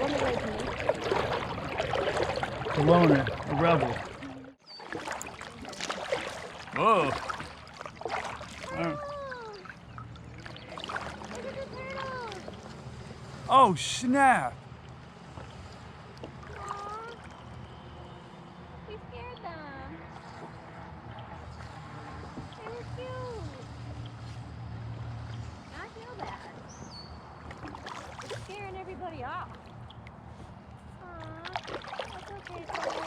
only like me. A loner, a rebel. Whoa. Oh, snap. We scared them. They were cute. I feel bad. It's scaring everybody off. Aw, that's okay, Chloe.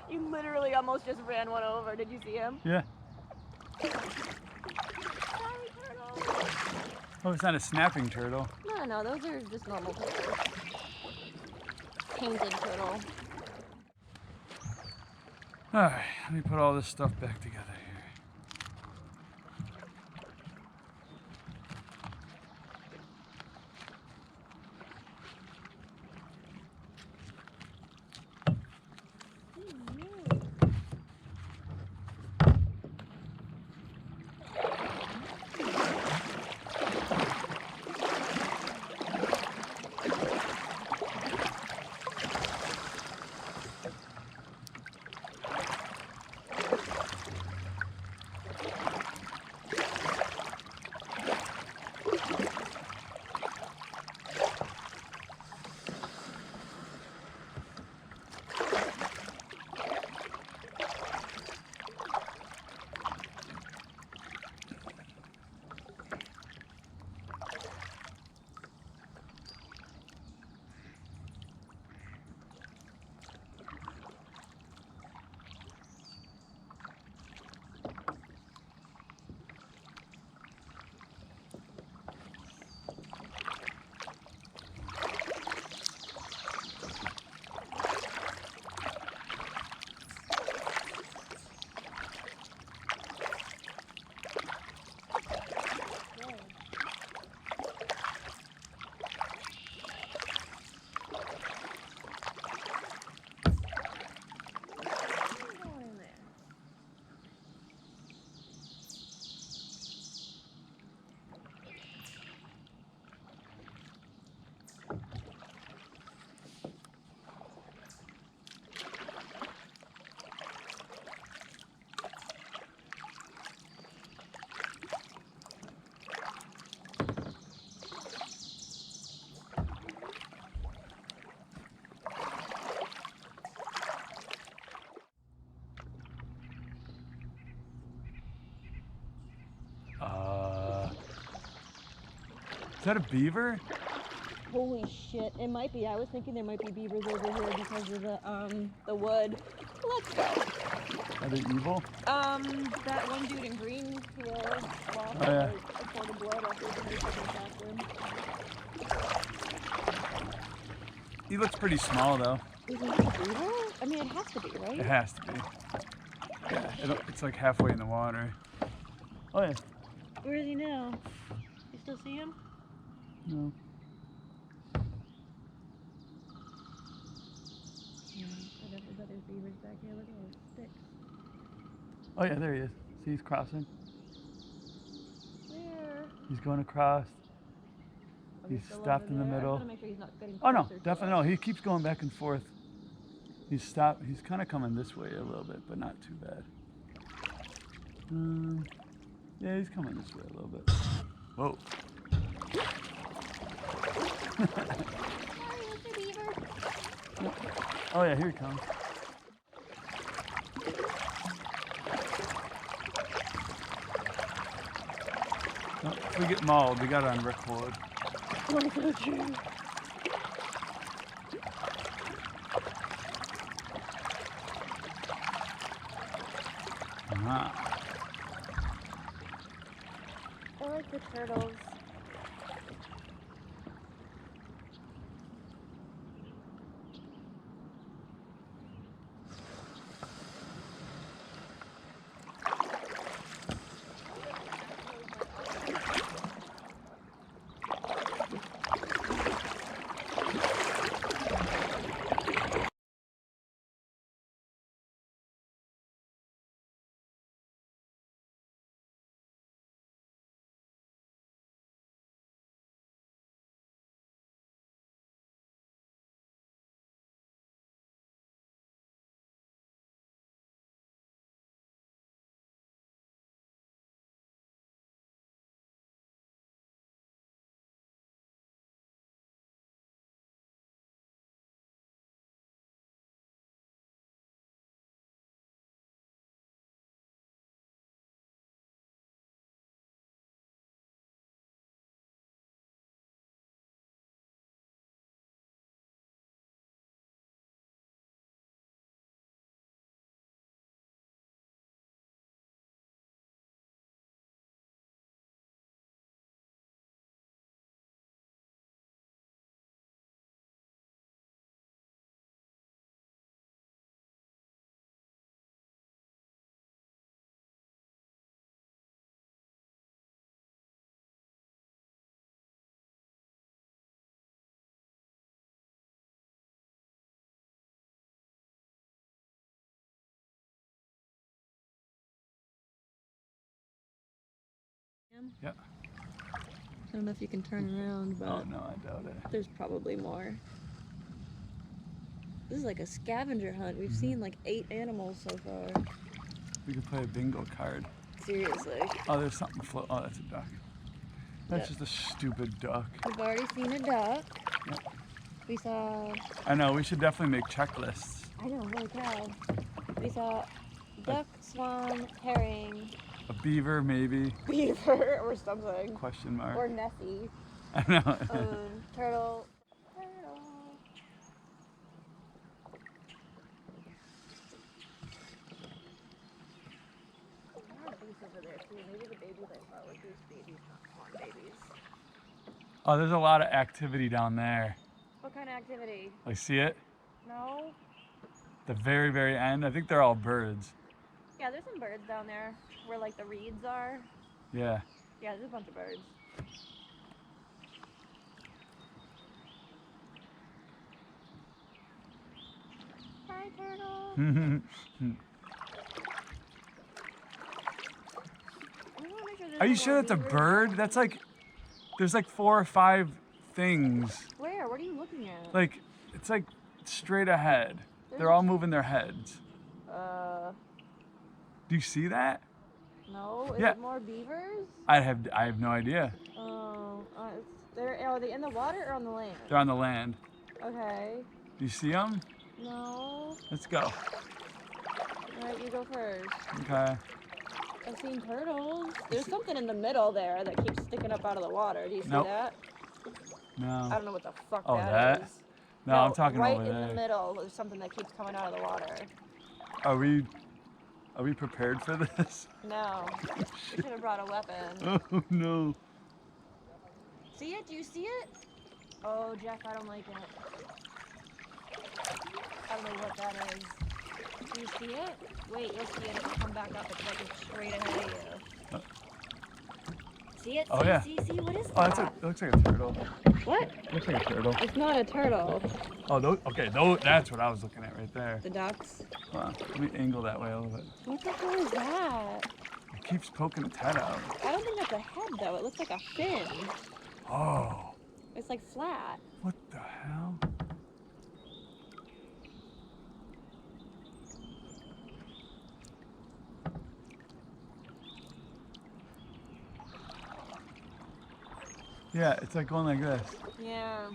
You literally almost just ran one over. Did you see him? Yeah. Sorry, turtle. Oh, it's not a snapping turtle. No, those are just normal turtles. Painted turtle. All right, let me put all this stuff back together here. Is that a beaver? Holy shit, it might be. I was thinking there might be beavers over here because of the wood. Let's go. Are they evil? That one dude in green lost a quart of blood after the beaver attacked him. He looks pretty small though. Is it a beaver? I mean, it has to be, right? It has to be. Yeah, it's like halfway in the water. Oh yeah. Where is he now? You still see him? No. I definitely bet there's beavers back here. Look at all the sticks. Oh yeah, there he is. See, he's crossing. Where? He's going across. Oh, He's still stopped over in the there? middle. I just want to make sure he's not getting Oh no, closer to definitely us. no. He keeps going back and forth. He's stopped. He's kind of coming this way a little bit, but not too bad. Yeah, he's coming this way a little bit. Whoa. Sorry, Mr. Beaver. Oh yeah, here he comes. Oh, if we get mauled, we got it on record. Like a Jew. I like the turtles. Yeah. I don't know if you can turn around, but Oh no, I doubt it. there's probably more. This is like a scavenger hunt. We've seen like 8 animals so far. We could play a bingo card. Seriously. Oh, there's something float. Oh, that's a duck. That's Yep. just a stupid duck. We've already seen a duck. Yep. We saw. I know. We should definitely make checklists. I know, holy cow. We saw duck, swan, herring, A beaver, maybe. beaver, or something. Question mark. Or Nessie. I know. Turtle. Over there too. Maybe the babies I saw were goose babies, not swan babies. Oh, there's a lot of activity down there. What kind of activity? Like, see it? No. The very, very end. I think they're all birds. Yeah, there's some birds down there where like the reeds are. Yeah. Yeah, there's a bunch of birds. Hi, turtle. Are you sure that's a bird? That's like, there's like 4 or 5 things. Where? What are you looking at? Like, it's like straight ahead. They're all moving their heads. Do you see that? No. Is Yeah. it more beavers? I have no idea. Oh, are they in the water or on the land? They're on the land. Okay. Do you see them? No. Let's go. All right, you go first. Okay. I've seen turtles. There's something in the middle there that keeps sticking up out of the water. Do you see Nope. that? No. I don't know what the fuck Oh, that that? is. No, I'm talking right over in there. the middle. There's something that keeps coming out of the water. Are we prepared for this? No. You should have brought a weapon. Oh no. See it? Do you see it? Oh, Jeff, I don't like it. I don't know what that is. Do you see it? Wait, you'll see it. It'll come back up. It's like it's straight ahead of you. See it? Oh, See, yeah. see, what is Oh, that? it looks like a turtle. What? Looks like a turtle. It's not a turtle. Oh, okay, that's what I was looking at right there. The ducks. Hold on, let me angle that way a little bit. What the hell is that? It keeps poking its head out. I don't think that's a head though. It looks like a fin. Oh, It's like flat. what the hell? Yeah, it's like going like this. Yeah.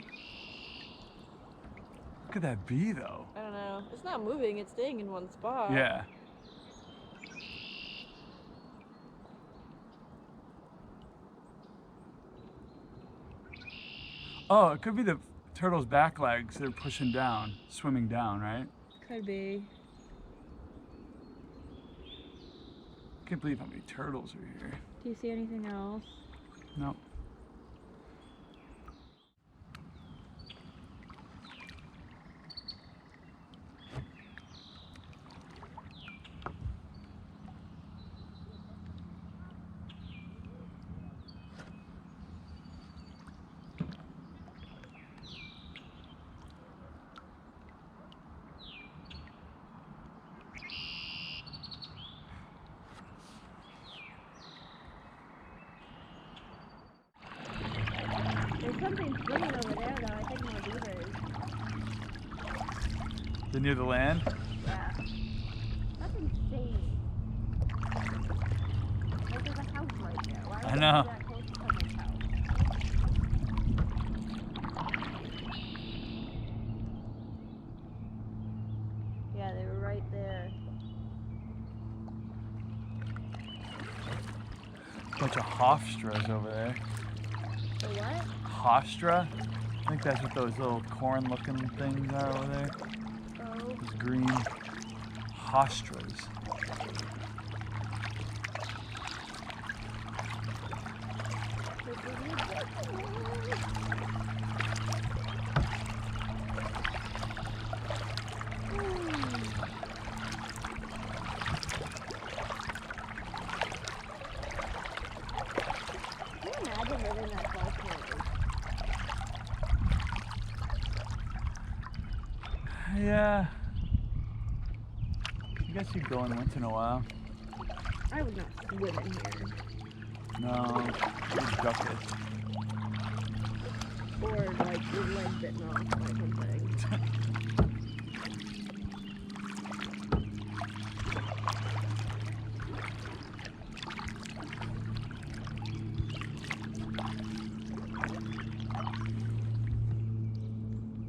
What could that be though? I don't know. It's not moving. It's staying in one spot. Yeah. Oh, it could be the turtle's back legs. They're pushing down, swimming down, right? Could be. I can't believe how many turtles are here. Do you see anything else? No. There's something swimming over there though. I think more beavers. They're near the land? Yeah. That's insane. Like there's a house right there. Why I would know. they be that close to someone's house? Yeah, they were right there. Bunch of hofstras over there. The what? Hofstra? I think that's what those little corn-looking things are over there. Oh. Those green hostras. Can you imagine living that close to it? Yeah. I guess you'd go in once in a while. I would not swim in here. No, it's duck it. Or like your leg bitten off by something.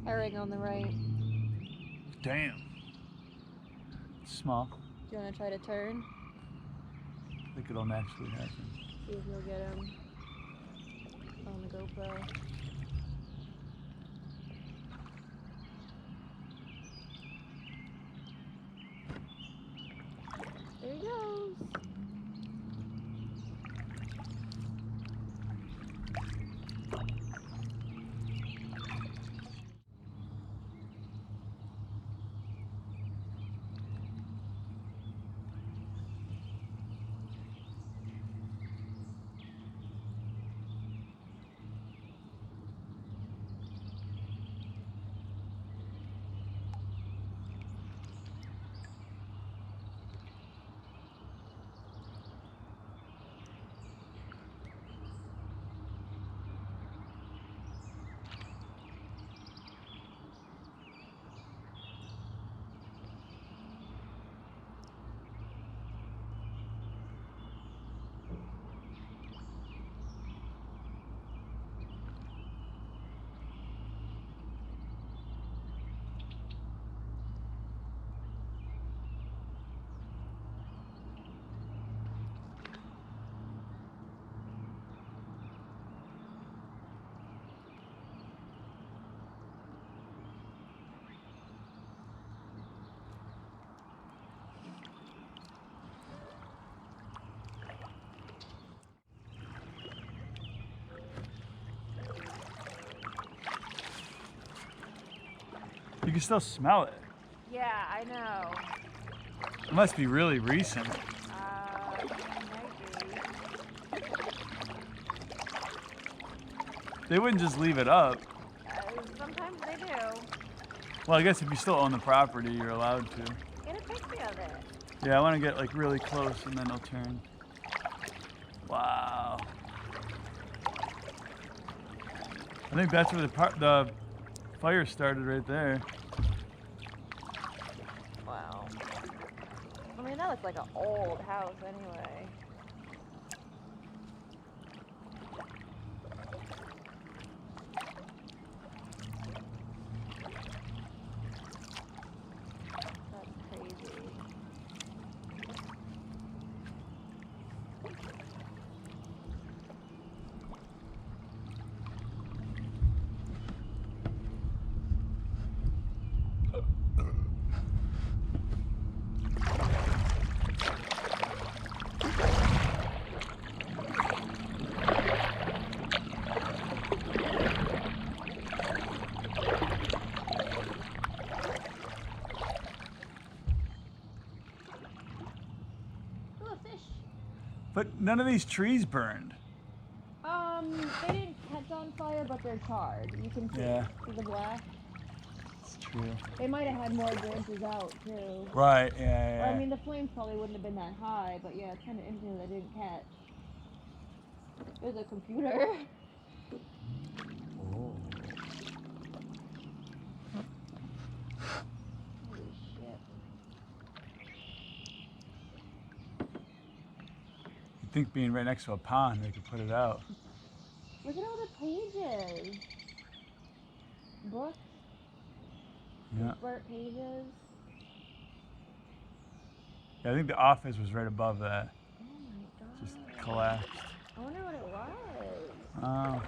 Herring on the right. Damn. Small. Do you want to try to turn? I think it'll naturally happen. See if you'll get him on the GoPro. There he goes. You can still smell it. Yeah, I know. It must be really recent. Might be. They wouldn't just leave it up. Sometimes they do. Well, I guess if you still own the property, you're allowed to. Get a picture of it. Yeah, I want to get like really close and then they'll turn. Wow. I think that's where the fire started right there. Wow. I mean, that looks like an old house anyway. That's crazy. But none of these trees burned. They didn't catch on fire, but they're charred. You can see, Yeah. see the black. It's true. They might have had more branches out too. Right, yeah, Or, I yeah. mean, the flames probably wouldn't have been that high, but yeah, it's kind of interesting that they didn't catch. There's a computer. Oh. Holy shit. You'd think being right next to a pond, they could put it out. Look at all the pages. Books. Yeah. Burnt pages. Yeah, I think the office was right above that. Oh my god. Just collapsed. I wonder what it was. Oh.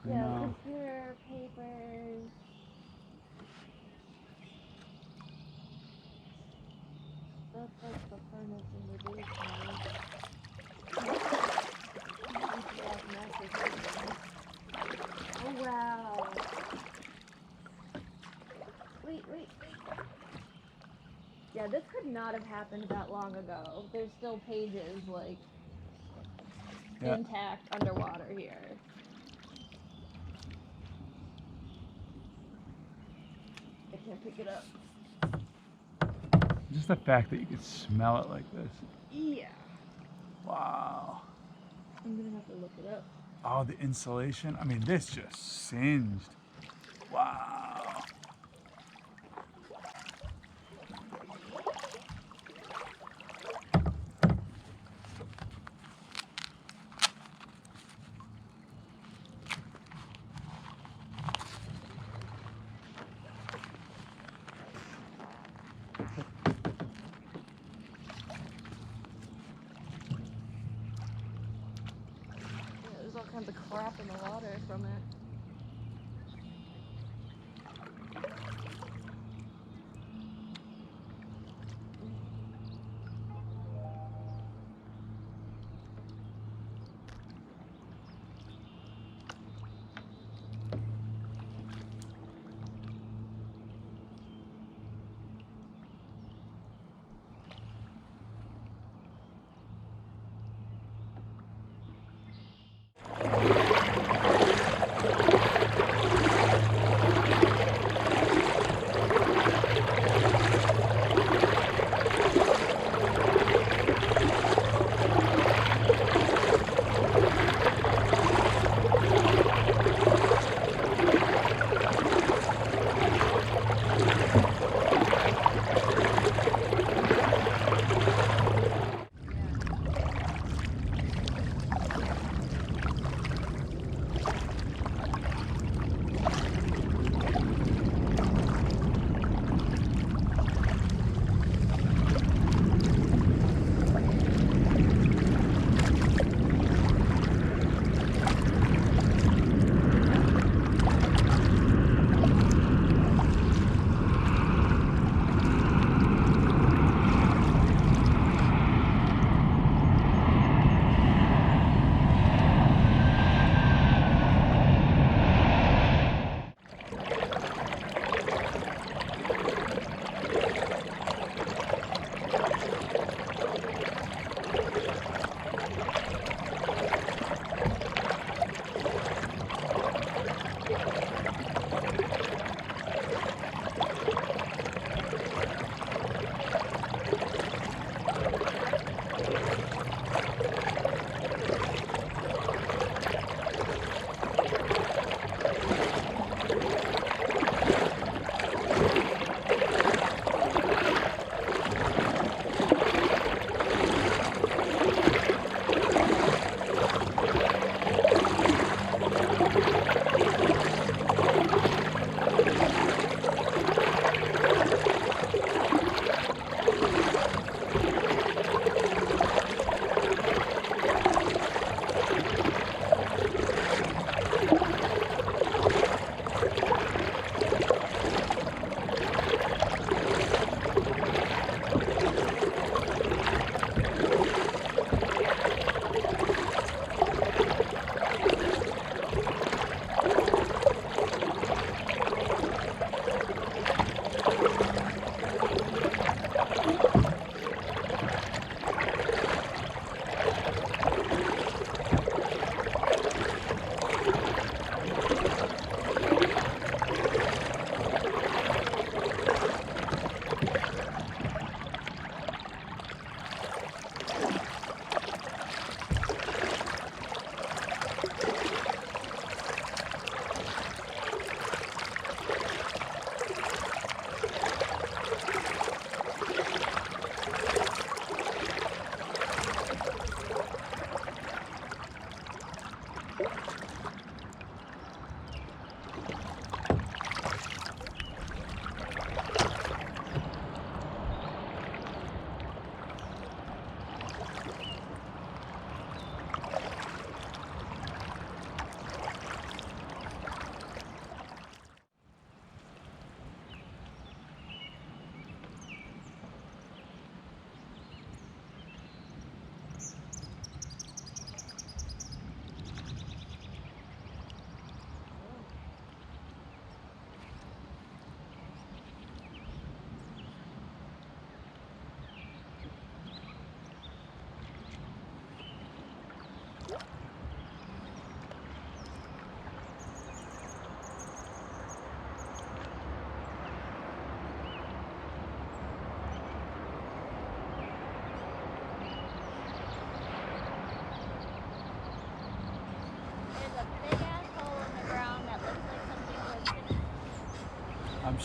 Yeah, No. computer, papers. That's like the furnace in the basement. Oh wow. Wait. Yeah, this could not have happened that long ago. There's still pages like intact underwater here. I can't pick it up. Just the fact that you could smell it like this. Yeah. Wow. I'm gonna have to look it up. Oh, the insulation. I mean, this just singed. Wow. Yeah, there's all kinds of crap in the water from it.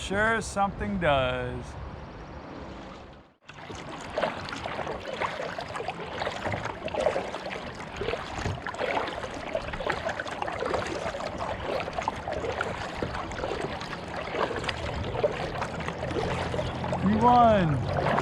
sure something does. He won.